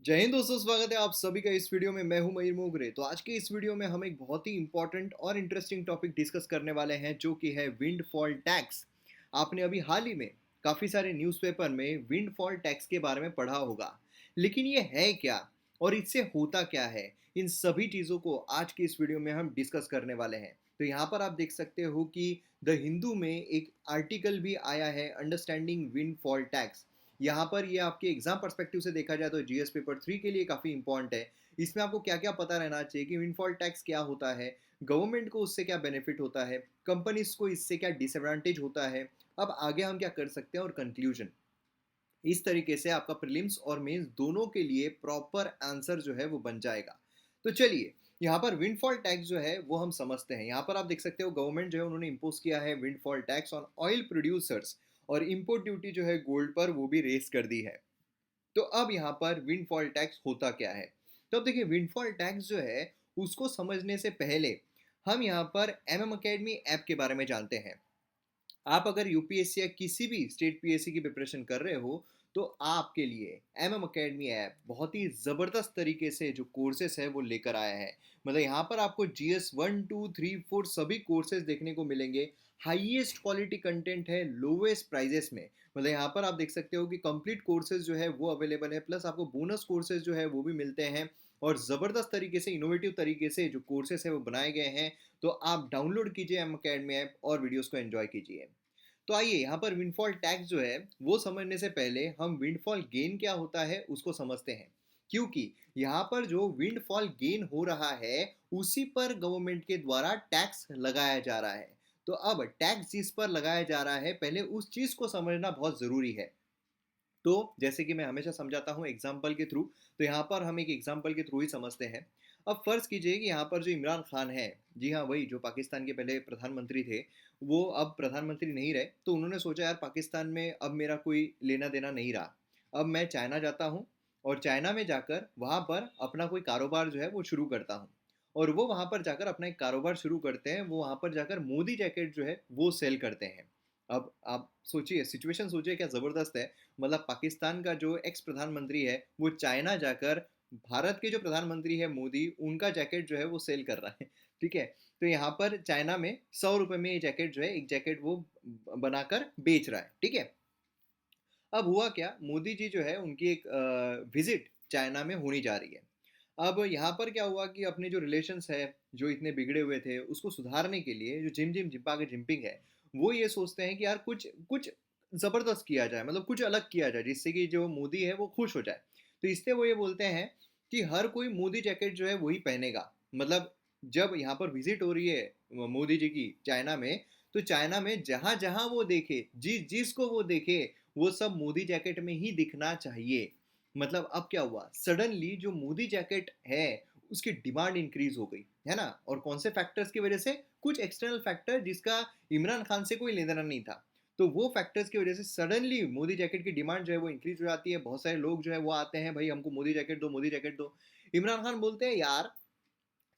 जय हिंद दोस्तों, स्वागत है आप सभी का इस वीडियो में। मैं हूं मयूर मोगरे। तो आज के इस वीडियो में हम एक बहुत ही इंपॉर्टेंट और इंटरेस्टिंग टॉपिक डिस्कस करने वाले हैं, जो कि है विंडफॉल टैक्स। आपने अभी हाल ही में काफ़ी सारे न्यूज़पेपर में विंडफॉल टैक्स के बारे में पढ़ा होगा, लेकिन ये है क्या और इससे होता क्या है, इन सभी चीज़ों को आज की इस वीडियो में हम डिस्कस करने वाले हैं। तो यहाँ पर आप देख सकते हो कि द हिंदू में एक आर्टिकल भी आया है, अंडरस्टैंडिंग विंडफॉल टैक्स। यहाँ पर ये आपके एग्जाम पर्सपेक्टिव से देखा जाए तो जीएस पेपर 3 के लिए काफ़ी इंपॉर्टेंट है। इसमें आपको क्या क्या पता रहना चाहिए कि विंडफॉल टैक्स क्या होता है, गवर्नमेंट को उससे क्या बेनिफिट होता है, कंपनीज को इससे क्या डिसएडवांटेज होता है, अब आगे हम क्या कर सकते हैं, और कंक्लूजन। इस तरीके से आपका प्रीलिम्स और मेंस दोनों के लिए प्रॉपर आंसर जो है वो बन जाएगा। तो चलिए, यहाँ पर विंडफॉल टैक्स जो है वो हम समझते हैं। यहाँ पर आप देख सकते हो गवर्नमेंट जो है उन्होंने इम्पोज किया है windfall tax on oil producers, और इम्पोर्ट ड्यूटी जो है गोल्ड पर वो भी रेस कर दी है। तो अब यहाँ पर विंडफॉल टैक्स होता क्या है। तो अब देखिए, विंडफॉल टैक्स जो है उसको समझने से पहले हम यहाँ पर एम अकेडमी ऐप के बारे में जानते हैं। आप अगर यूपीएससी या किसी भी स्टेट पीएससी की प्रिपरेशन कर रहे हो, तो आपके लिए एम अकेडमी ऐप बहुत ही ज़बरदस्त तरीके से जो कोर्सेस है वो लेकर आया है। मतलब यहाँ पर आपको जीएस 1 2 3 4 सभी कोर्सेज देखने को मिलेंगे। हाईएस्ट क्वालिटी कंटेंट है लोवेस्ट प्राइजेस में। मतलब यहाँ पर आप देख सकते हो कि कंप्लीट कोर्सेज जो है वो अवेलेबल है, प्लस आपको बोनस कोर्सेज जो है वो भी मिलते हैं। और ज़बरदस्त तरीके से, इनोवेटिव तरीके से जो कोर्सेज है वो बनाए गए हैं। तो आप डाउनलोड कीजिए एम अकेडमी ऐप और वीडियोस को एंजॉय कीजिए। तो आइए, यहाँ पर विंडफॉल टैक्स जो है वो समझने से पहले हम विंडफॉल गेन क्या होता है उसको समझते हैं। क्योंकि यहाँ पर जो विंडफॉल गेन हो रहा है उसी पर गवर्नमेंट के द्वारा टैक्स लगाया जा रहा है। तो अब टैक्स जिस पर लगाया जा रहा है, पहले उस चीज को समझना बहुत जरूरी है। तो जैसे कि मैं हमेशा समझाता हूँ एग्जाम्पल के थ्रू, तो यहाँ पर हम एक एग्जाम्पल के थ्रू ही समझते हैं। अब फर्ज कीजिए कि यहाँ पर जो इमरान खान है, जी हाँ वही जो पाकिस्तान के पहले प्रधानमंत्री थे, वो अब प्रधानमंत्री नहीं रहे। तो उन्होंने सोचा यार पाकिस्तान में अब मेरा कोई लेना देना नहीं रहा, अब मैं चाइना जाता हूँ और चाइना में जाकर वहाँ पर अपना कोई कारोबार जो है वो शुरू करता हूँ। और वो वहाँ पर जाकर अपना एक कारोबार शुरू करते हैं, वो वहाँ पर जाकर मोदी जैकेट जो है वो सेल करते हैं। अब आप सोचिए, सिचुएशन सोचिए क्या ज़बरदस्त है। मतलब पाकिस्तान का जो एक्स प्रधानमंत्री है वो चाइना जाकर भारत के जो प्रधानमंत्री है मोदी, उनका जैकेट जो है वो सेल कर रहा है। ठीक है। तो यहाँ पर चाइना में 100 रुपये में ये जैकेट जो है, एक जैकेट वो बनाकर बेच रहा है। ठीक है। अब हुआ क्या, मोदी जी जो है उनकी एक विजिट चाइना में होनी जा रही है। अब यहाँ पर क्या हुआ कि अपने जो रिलेशंस है जो इतने बिगड़े हुए थे उसको सुधारने के लिए जो जिम जिम जिम्पा के जिम्पिंग है, वो ये सोचते हैं कि यार कुछ कुछ ज़बरदस्त किया जाए, मतलब कुछ अलग किया जाए जिससे कि जो मोदी है वो खुश हो जाए। तो इसलिए वो ये बोलते हैं कि हर कोई मोदी जैकेट जो है वही पहनेगा। मतलब जब यहाँ पर विजिट हो रही है मोदी जी की चाइना में, तो चाइना में जहाँ जहाँ वो देखे, जिस जिसको वो देखे, वो सब मोदी जैकेट में ही दिखना चाहिए। मतलब अब क्या हुआ, सडनली जो मोदी जैकेट है उसकी डिमांड इंक्रीज हो गई, है ना। और कौन से फैक्टर्स की वजह से, कुछ एक्सटर्नल फैक्टर जिसका इमरान खान से कोई लेना देना नहीं था। तो वो फैक्टर्स की वजह से सडनली मोदी जैकेट की डिमांड जो है वो इंक्रीज हो जाती है। बहुत सारे लोग जो है वो आते हैं, भाई हमको मोदी जैकेट दो, मोदी जैकेट दो। इमरान खान बोलते हैं यार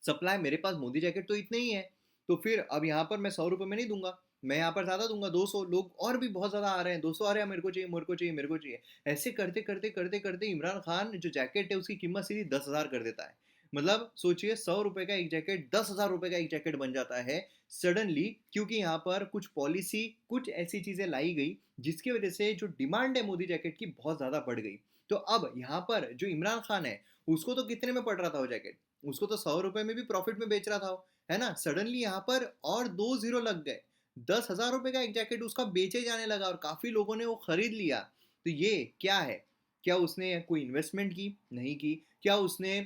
सप्लाई मेरे पास मोदी जैकेट तो इतने ही है, तो फिर अब यहाँ पर मैं 100 रुपये में नहीं दूंगा, मैं यहाँ पर ज़्यादा दूंगा, 200। लोग और भी बहुत ज़्यादा आ रहे हैं, 200 आ रहे हैं, मेरे को चाहिए, मेरे को चाहिए, मेरे को चाहिए। ऐसे करते करते करते करते इमरान खान जो जैकेट है उसकी कीमत सीधी 10,000 कर देता है। मतलब सोचिए, 100 रुपये का एक जैकेट 10,000 रुपये का एक जैकेट बन जाता है सडनली, क्योंकि यहाँ पर कुछ पॉलिसी, कुछ ऐसी चीज़ें लाई गई जिसकी वजह से जो डिमांड है मोदी जैकेट की बहुत ज़्यादा बढ़ गई। तो अब यहाँ पर जो इमरान खान है उसको तो कितने में पड़ रहा था वो जैकेट, उसको तो 100 रुपये में भी प्रॉफिट में बेच रहा था वो, है ना। सडनली यहाँ पर और 2 जीरो लग गए, 10,000 रुपये का एक जैकेट उसका बेचे जाने लगा और काफी लोगों ने वो खरीद लिया। तो ये क्या है, क्या उसने कोई इन्वेस्टमेंट की, नहीं की। क्या उसने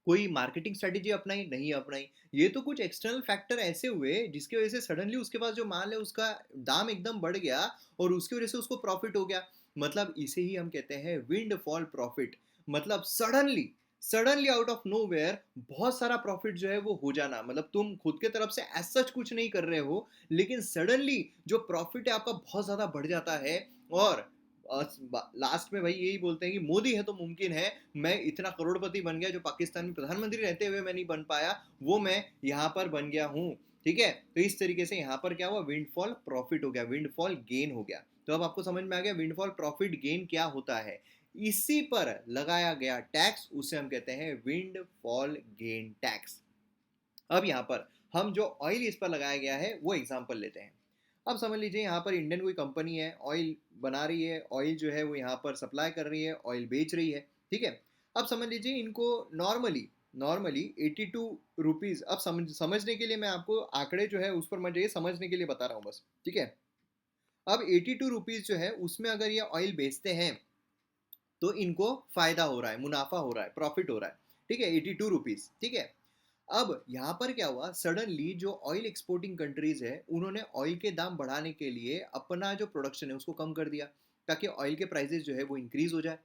कोई मार्केटिंग स्ट्रेटेजी अपनाई, नहीं अपनाई। ये तो कुछ एक्सटर्नल फैक्टर ऐसे हुए जिसकी वजह से सडनली उसके पास जो माल है उसका दाम एकदम बढ़ गया और उसकी वजह से उसको प्रॉफिट हो गया। मतलब इसे ही हम कहते हैं विंड फॉल प्रॉफिट। मतलब suddenly, suddenly out of nowhere बहुत सारा प्रॉफिट जो है वो हो जाना। मतलब तुम खुद के तरफ से एज सच कुछ नहीं कर रहे हो, लेकिन सडनली जो प्रॉफिट है आपका बहुत ज्यादा बढ़ जाता है। और लास्ट में भाई यही बोलते हैं कि मोदी है तो मुमकिन है, मैं इतना करोड़पति बन गया जो पाकिस्तान में प्रधानमंत्री रहते हुए मैं नहीं बन पाया, वो मैं यहाँ पर बन गया हूँ। ठीक है। तो इस तरीके से यहाँ पर क्या हुआ, विंडफॉल प्रॉफिट हो गया, विंडफॉल गेन हो गया। तो अब आपको समझ में आ गया विंडफॉल प्रॉफिट गेन क्या होता है। इसी पर लगाया गया टैक्स उसे हम कहते हैं विंड फॉल गेन टैक्स। अब यहाँ पर हम जो ऑयल इस पर लगाया गया है वो एग्जाम्पल लेते हैं। अब समझ लीजिए यहाँ पर इंडियन कोई कंपनी है, ऑयल बना रही है, ऑयल जो है वो यहाँ पर सप्लाई कर रही है, ऑयल बेच रही है, ठीक है। अब समझ लीजिए इनको नॉर्मली नॉर्मली 82 रुपीज़, अब समझने के लिए मैं आपको आंकड़े जो है उस पर मत जाइए, समझने के लिए बता रहा हूँ बस, ठीक है। अब 82 रुपीज़ जो है उसमें अगर ये ऑयल बेचते हैं तो इनको फायदा हो रहा है, मुनाफा हो रहा है, प्रॉफिट हो रहा है, ठीक है, 82 रुपीज़, ठीक है। अब यहाँ पर क्या हुआ, सडनली जो ऑयल एक्सपोर्टिंग कंट्रीज है उन्होंने ऑयल के दाम बढ़ाने के लिए अपना जो प्रोडक्शन है उसको कम कर दिया ताकि ऑयल के प्राइसेस जो है वो इंक्रीज हो जाए।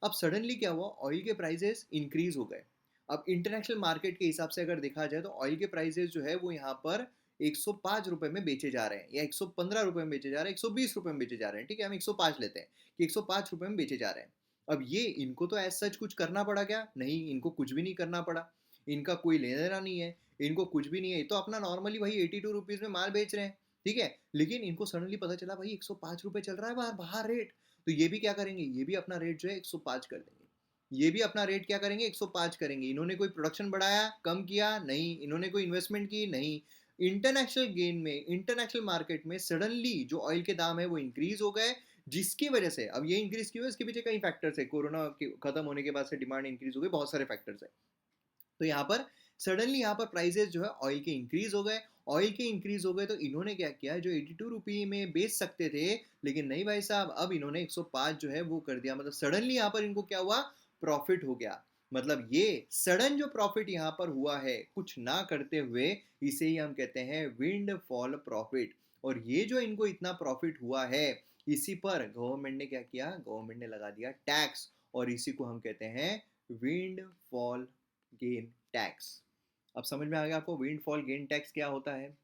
अब सडनली क्या हुआ, ऑयल के प्राइसेस इंक्रीज हो गए। अब इंटरनेशनल मार्केट के हिसाब से अगर देखा जाए तो ऑयल के प्राइसेस जो है वो यहाँ पर 105 रुपये में बेचे जा रहे हैं, या 115 रुपये में बेचे जा रहे हैं, 120 रुपये में बेचे जा रहे हैं, ठीक है, हम 105 लेते हैं कि 105 रुपये में बेचे जा रहे हैं। अब ये इनको तो एज सच कुछ करना पड़ा क्या? नहीं, इनको कुछ भी नहीं करना पड़ा, इनका कोई लेना देना नहीं है, इनको कुछ भी नहीं है, तो अपना नॉर्मली वही 82 रुपीज़ में माल बेच रहे हैं, ठीक है। लेकिन इनको सडनली पता चला भाई 105 रुपये चल रहा है बाहर बाहर रेट, तो ये भी क्या करेंगे, ये भी अपना रेट जो है 105 कर देंगे। ये भी अपना रेट क्या करेंगे, 105 करेंगे। इन्होंने कोई प्रोडक्शन बढ़ाया, कम किया? नहीं। इन्होंने कोई इन्वेस्टमेंट की? नहीं। इंटरनेशनल गेन में, इंटरनेशनल मार्केट में सडनली जो ऑयल के दाम है वो इंक्रीज हो गए, जिसकी वजह से, अब ये इंक्रीज क्यों है, इसके पीछे कई फैक्टर्स है, कोरोना खत्म होने के बाद से डिमांड इंक्रीज हो गई, बहुत सारे फैक्टर्स है। तो यहाँ पर सडनली यहाँ पर प्राइसेस जो है ऑयल के इंक्रीज हो गए। ऑयल के इंक्रीज हो गए तो इन्होंने क्या किया, जो 82 रुपये में बेच सकते थे, लेकिन नहीं भाई साहब, अब इन्होंने 105 जो है वो कर दिया। मतलब सडनली यहाँ पर इनको क्या हुआ, प्रॉफिट हो गया। मतलब ये सडन जो प्रॉफिट यहाँ पर हुआ है कुछ ना करते हुए, इसे ही हम कहते हैं विंड फॉल प्रॉफिट। और ये जो इनको इतना प्रॉफिट हुआ है, इसी पर गवर्नमेंट ने क्या किया, गवर्नमेंट ने लगा दिया टैक्स, और इसी को हम कहते हैं विंड फॉल गेन टैक्स। अब समझ में आ गया आपको विंड फॉल गेन टैक्स क्या होता है।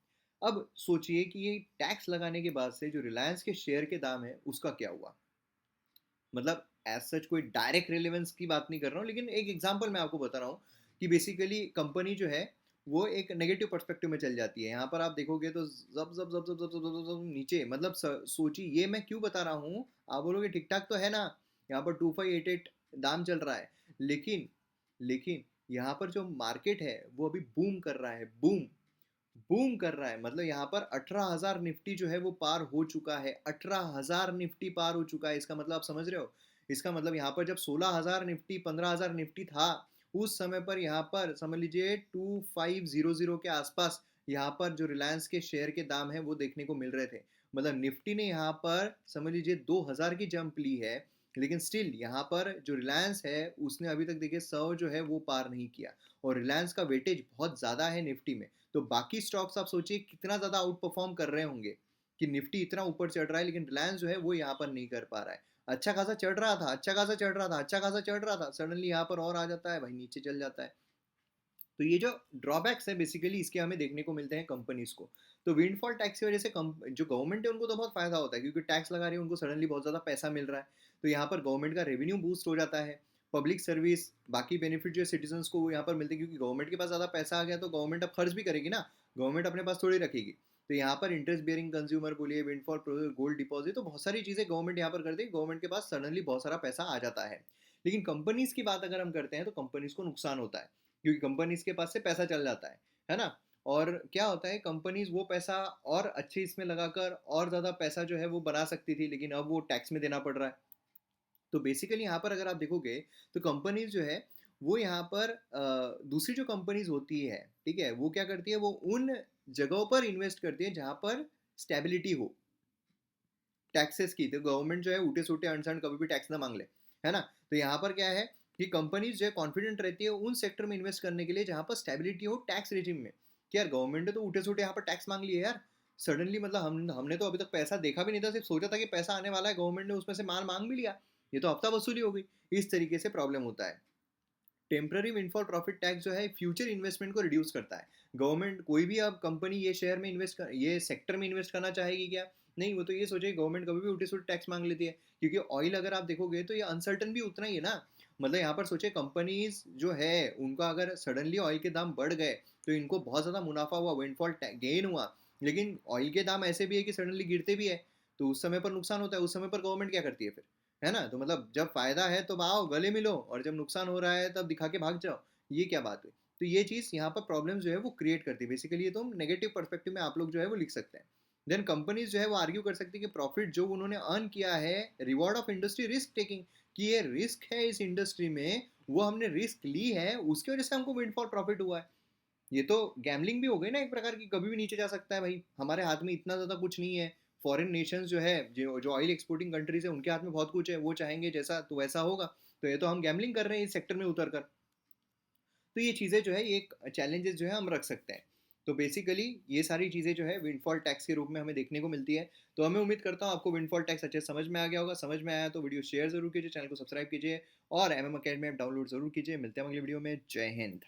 अब सोचिए कि ये टैक्स लगाने के बाद से जो रिलायंस के शेयर के दाम है उसका क्या हुआ। मतलब एज सच कोई डायरेक्ट रेलेवेंस की बात नहीं कर रहा हूँ, लेकिन एक एग्जांपल मैं आपको बता रहा हूँ कि बेसिकली कंपनी जो है वो एक नेगेटिव पर्सपेक्टिव में चल जाती है। यहाँ पर आप देखोगे तो जब जब जब जब जब जब जब जब नीचे, मतलब सोचिए, ये मैं क्यों बता रहा हूँ, आप बोलोगे ठीक ठाक तो है ना, यहाँ पर 2588 दाम चल रहा है, लेकिन लेकिन यहाँ पर जो मार्केट है वो अभी बूम कर रहा है, बूम बूम कर रहा है। मतलब यहाँ पर 18,000 निफ्टी जो है वो पार हो चुका है, 18,000 निफ्टी पार हो चुका है। इसका मतलब आप समझ रहे हो, इसका मतलब यहाँ पर जब 16,000 निफ्टी, 15,000 निफ्टी था, उस समय पर यहाँ पर समझ लीजिए 2500 के आसपास यहाँ पर जो रिलायंस के शेयर के दाम है वो देखने को मिल रहे थे। मतलब निफ्टी ने यहाँ पर समझ लीजिए 2,000 की जंप ली है, लेकिन स्टिल यहाँ पर जो रिलायंस है उसने अभी तक देखिए 100 जो है वो पार नहीं किया, और रिलायंस का वेटेज बहुत ज़्यादा है निफ्टी में। तो बाकी स्टॉक्स आप सोचिए कितना ज़्यादा आउट परफॉर्म कर रहे होंगे कि निफ्टी इतना ऊपर चढ़ रहा है, लेकिन रिलायंस जो है वो यहाँ पर नहीं कर पा रहा है। अच्छा खासा चढ़ रहा था, अच्छा खासा चढ़ रहा था, अच्छा खासा चढ़ रहा था, सडनली यहाँ पर और आ जाता है भाई, नीचे चल जाता है। तो ये जो ड्रॉबैक्स है बेसिकली इसके हमें देखने को मिलते हैं कंपनीज को। तो विंडफॉल टैक्स की वजह से जो गवर्नमेंट है उनको तो बहुत फायदा होता है, क्योंकि टैक्स लगा रही है, उनको सडनली बहुत ज़्यादा पैसा मिल रहा है, तो यहाँ पर गवर्नमेंट का रेवेन्यू बूस्ट हो जाता है। पब्लिक सर्विस, बाकी बेनिफिट जो सिटीजन को यहाँ पर मिलते हैं, क्योंकि गवर्नमेंट के पास ज़्यादा पैसा आ गया तो गवर्नमेंट अब खर्च भी करेगी ना, गवर्नमेंट अपने पास थोड़ी रखेगी। तो यहाँ पर इंटरेस्ट बेयरिंग कंज्यूमर बोलिए, विंडफॉल, गोल्ड डिपॉजिट, तो बहुत सारी चीज़ें गवर्नमेंट यहाँ पर करती है, गवर्नमेंट के पास सडनली बहुत सारा पैसा आ जाता है। लेकिन कंपनीज की बात अगर हम करते हैं तो कंपनीज को नुकसान होता है, क्योंकि कंपनीज के पास से पैसा चल जाता है ना। और क्या होता है, कंपनीज वो पैसा और अच्छे इसमें लगाकर और ज़्यादा पैसा जो है वो बना सकती थी, लेकिन अब वो टैक्स में देना पड़ रहा है। तो बेसिकली यहाँ पर अगर आप देखोगे तो कंपनीज जो है वो यहाँ पर दूसरी जो कंपनीज होती है, ठीक है, वो क्या करती है, वो उन जगहों पर इन्वेस्ट करती है जहाँ पर स्टेबिलिटी हो टैक्सेस की। तो गवर्नमेंट जो है उल्टे सूटे अनसन कभी भी टैक्स ना मांग ले, है ना। तो यहाँ पर क्या है कि कंपनीज जो है कॉन्फिडेंट रहती है उन सेक्टर में इन्वेस्ट करने के लिए जहाँ पर स्टेबिलिटी हो टैक्स रेजिम में, कि यार गवर्नमेंट ने तो उल्टे सूटे यहाँ पर टैक्स मांग लिए यार सडनली, मतलब हमने तो अभी तक पैसा देखा भी नहीं था, सिर्फ सोचा था कि पैसा आने वाला है, गवर्नमेंट ने उसमें से माल मांग भी लिया, ये तो हफ्ता वसूली हो गई। इस तरीके से प्रॉब्लम होता है। टेम्पररी विंडफॉल प्रॉफिट टैक्स जो है फ्यूचर इन्वेस्टमेंट को रिड्यूस करता है। गवर्नमेंट कोई भी अब कंपनी ये शेयर में इन्वेस्ट कर, ये सेक्टर में इन्वेस्ट करना चाहेगी क्या? नहीं, वो तो ये सोचेगी, गवर्नमेंट कभी भी उल्टे सुल्टे टैक्स मांग लेती है, क्योंकि ऑयल अगर आप देखोगे तो ये अनसर्टन भी उतना ही है ना। मतलब यहाँ पर सोचिए कंपनीज जो है उनका अगर सडनली ऑयल के दाम बढ़ गए तो इनको बहुत ज़्यादा मुनाफा हुआ, विंडफॉल गेन हुआ, लेकिन ऑयल के दाम ऐसे भी है कि सडनली गिरते भी है, तो उस समय पर नुकसान होता है। उस समय पर गवर्नमेंट क्या करती है फिर? है ना? तो मतलब जब फ़ायदा है तो आओ गले मिलो और जब नुकसान हो रहा है तब दिखा के भाग जाओ, ये क्या बात हुई? तो ये चीज़ यहाँ पर प्रॉब्लम जो है वो क्रिएट करती है। बेसिकली ये तो हम नेगेटिव पर्सपेक्टिव में आप लोग जो है वो लिख सकते हैं। देन कंपनीज़ जो है वो आर्ग्यू कर सकती है कि प्रॉफिट जो उन्होंने अर्न किया है, reward of industry risk taking, कि ये रिस्क है इस इंडस्ट्री में, वो हमने रिस्क ली है, उसकी वजह से हमको विंडफॉल प्रॉफिट हुआ है। ये तो गैम्बलिंग भी हो गई ना एक प्रकार की, कभी भी नीचे जा सकता है भाई, हमारे हाथ में इतना ज़्यादा कुछ नहीं है। फॉरेन नेशंस जो है, जो ऑयल एक्सपोर्टिंग कंट्रीज है, उनके हाथ में बहुत कुछ है, वो चाहेंगे जैसा तो वैसा होगा। तो ये तो हम गैम्बलिंग कर रहे हैं इस सेक्टर में उतर कर। तो ये चीज़ें जो है, ये एक चैलेंजेस जो है हम रख सकते हैं। तो बेसिकली ये सारी चीज़ें जो है विंडफॉल टैक्स के रूप में हमें देखने को मिलती है। तो हमें उम्मीद करता हूँ आपको विंडफॉल टैक्स अच्छे से समझ में आ गया होगा। समझ में आया तो वीडियो शेयर जरूर कीजिए, चैनल को सब्सक्राइब कीजिए और एमएम अकेडमी ऐप डाउनलोड जरूर कीजिए। मिलते हैं अगली वीडियो में। जय हिंद।